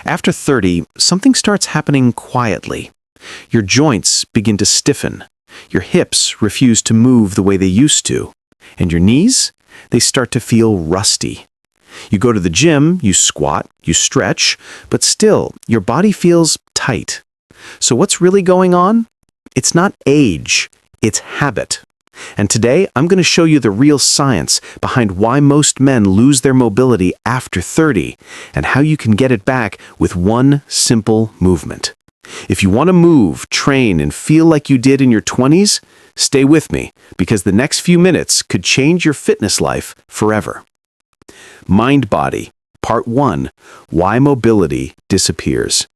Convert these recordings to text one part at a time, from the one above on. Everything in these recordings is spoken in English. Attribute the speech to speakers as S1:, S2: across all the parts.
S1: After 30, something starts happening quietly. Your joints begin to stiffen. Your hips refuse to move the way they used to. And your knees? They start to feel rusty. You go to the gym, you squat, you stretch, but still, your body feels tight. So what's really going on? It's not age, it's habit. And today, I'm going to show you the real science behind why most men lose their mobility after 30 and how you can get it back with one simple movement. If you want to move, train, and feel like you did in your 20s, stay with me because the next few minutes could change your fitness life forever. Mind-Body, Part 1, Why Mobility Disappears.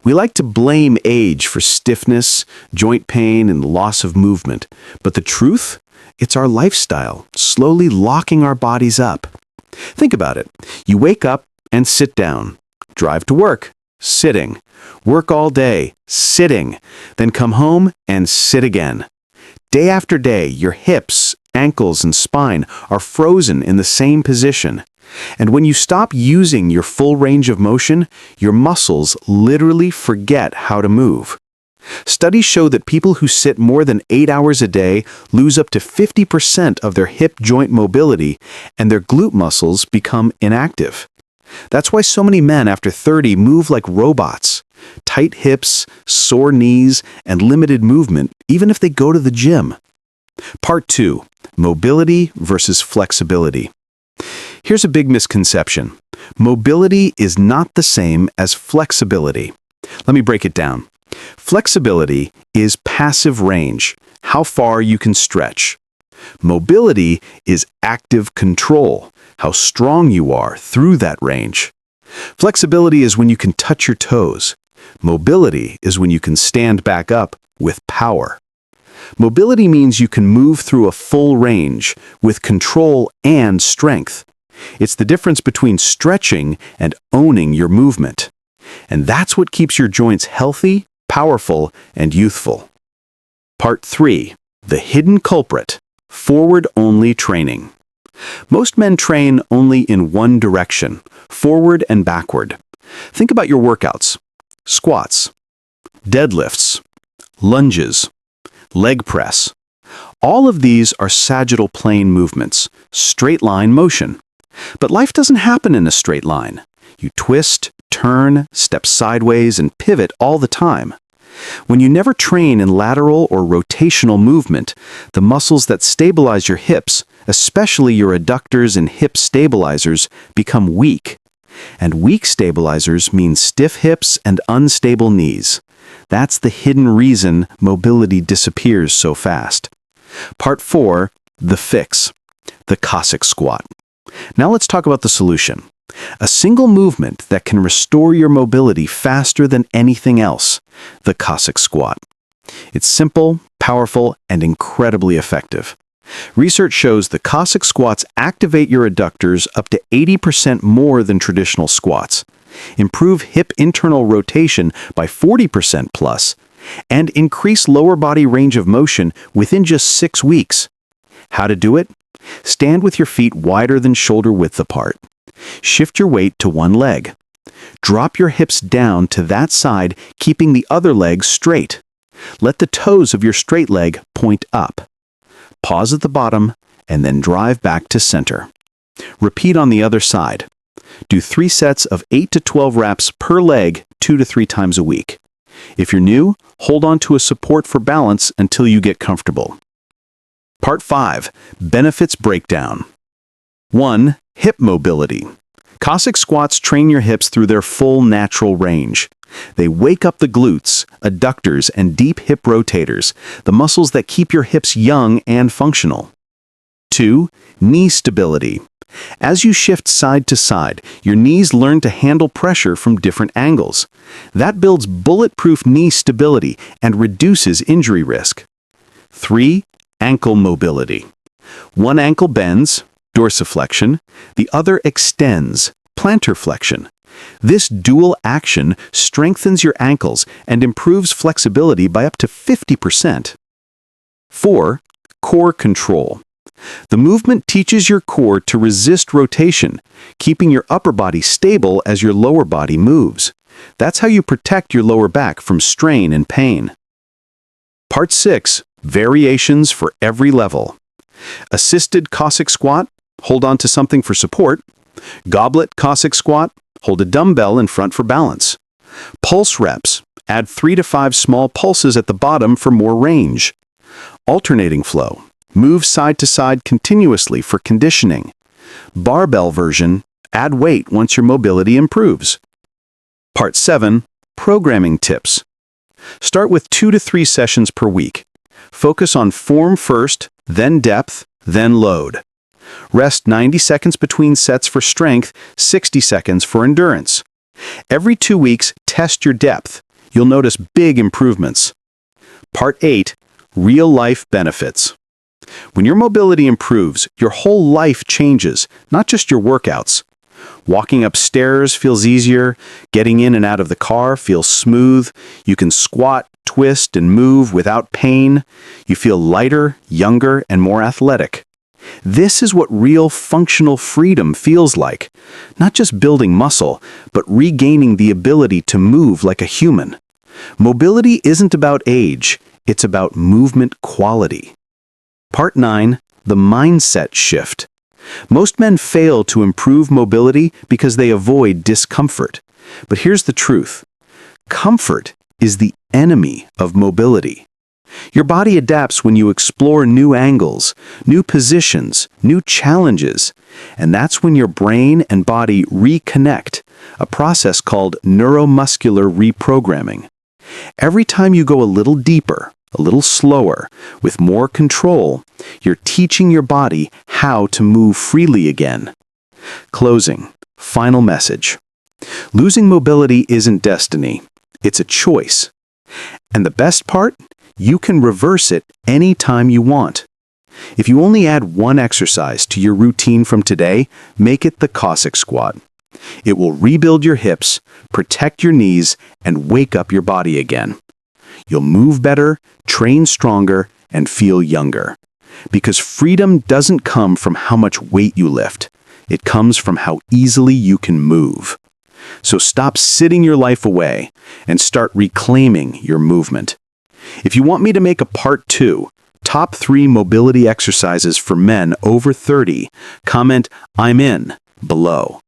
S1: We like to blame age for stiffness, joint pain, and loss of movement. But the truth? It's our lifestyle, slowly locking our bodies up. Think about it. You wake up and sit down. Drive to work, sitting. Work all day, sitting. Then come home and sit again. Day after day, your hips, ankles, and spine are frozen in the same position. And when you stop using your full range of motion, your muscles literally forget how to move. Studies show that people who sit more than 8 hours a day lose up to 50% of their hip joint mobility, and their glute muscles become inactive. That's why so many men after 30 move like robots. Tight hips, sore knees, and limited movement, even if they go to the gym. Part 2. Mobility versus flexibility. Here's a big misconception. Mobility is not the same as flexibility. Let me break it down. Flexibility is passive range, how far you can stretch. Mobility is active control, how strong you are through that range. Flexibility is when you can touch your toes. Mobility is when you can stand back up with power. Mobility means you can move through a full range with control and strength. It's the difference between stretching and owning your movement. And that's what keeps your joints healthy, powerful, and youthful. Part 3. The hidden culprit. Forward-only training. Most men train only in one direction, forward and backward. Think about your workouts. Squats, deadlifts, lunges, leg press. All of these are sagittal plane movements, straight line motion. But life doesn't happen in a straight line. You twist, turn, step sideways, and pivot all the time. When you never train in lateral or rotational movement, the muscles that stabilize your hips, especially your adductors and hip stabilizers, become weak. And weak stabilizers mean stiff hips and unstable knees. That's the hidden reason mobility disappears so fast. Part 4. The fix. The Cossack Squat. Now let's talk about the solution. A single movement that can restore your mobility faster than anything else. The Cossack Squat. It's simple, powerful, and incredibly effective. Research shows the Cossack squats activate your adductors up to 80% more than traditional squats, improve hip internal rotation by 40% plus, and increase lower body range of motion within just 6 weeks. How to do it? Stand with your feet wider than shoulder width apart. Shift your weight to one leg. Drop your hips down to that side, keeping the other leg straight. Let the toes of your straight leg point up. Pause at the bottom, and then drive back to center. Repeat on the other side. Do 3 sets of 8 to 12 reps per leg 2 to 3 times a week. If you're new, hold on to a support for balance until you get comfortable. Part 5. Benefits Breakdown. 1. Hip mobility. Cossack squats train your hips through their full natural range. They wake up the glutes, adductors, and deep hip rotators, the muscles that keep your hips young and functional. 2. Knee stability. As you shift side to side, your knees learn to handle pressure from different angles. That builds bulletproof knee stability and reduces injury risk. 3. Ankle mobility. One ankle bends, dorsiflexion, the other extends, plantar flexion. This dual action strengthens your ankles and improves flexibility by up to 50%. 4. Core control. The movement teaches your core to resist rotation, keeping your upper body stable as your lower body moves. That's how you protect your lower back from strain and pain. Part 6. Variations for every level. Assisted Cossack Squat, hold on to something for support. Goblet Cossack Squat, hold a dumbbell in front for balance. Pulse reps, add 3 to 5 small pulses at the bottom for more range. Alternating flow, move side to side continuously for conditioning. Barbell version, add weight once your mobility improves. Part 7. Programming tips. Start with 2 to 3 sessions per week. Focus on form first, then depth, then load. Rest 90 seconds between sets for strength, 60 seconds for endurance. Every 2 weeks, test your depth. You'll notice big improvements. Part 8. Real-life benefits. When your mobility improves, your whole life changes, not just your workouts. Walking upstairs feels easier, getting in and out of the car feels smooth, you can squat, twist, and move without pain, you feel lighter, younger, and more athletic. This is what real functional freedom feels like. Not just building muscle, but regaining the ability to move like a human. Mobility isn't about age, it's about movement quality. Part 9. The mindset shift. Most men fail to improve mobility because they avoid discomfort. But here's the truth. Comfort is the enemy of mobility. Your body adapts when you explore new angles, new positions, new challenges. And that's when your brain and body reconnect, a process called neuromuscular reprogramming. Every time you go a little deeper, a little slower, with more control, you're teaching your body how to move freely again. Closing. Final message. Losing mobility isn't destiny. It's a choice. And the best part? You can reverse it anytime you want. If you only add one exercise to your routine from today, make it the Cossack Squat. It will rebuild your hips, protect your knees, and wake up your body again. You'll move better, train stronger, and feel younger. Because freedom doesn't come from how much weight you lift. It comes from how easily you can move. So stop sitting your life away and start reclaiming your movement. If you want me to make a part 2, top 3 mobility exercises for men over 30, comment "I'm in" below.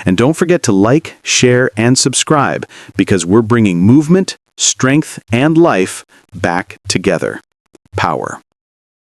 S1: And don't forget to like, share, and subscribe because we're bringing movement, strength, and life back together. Power.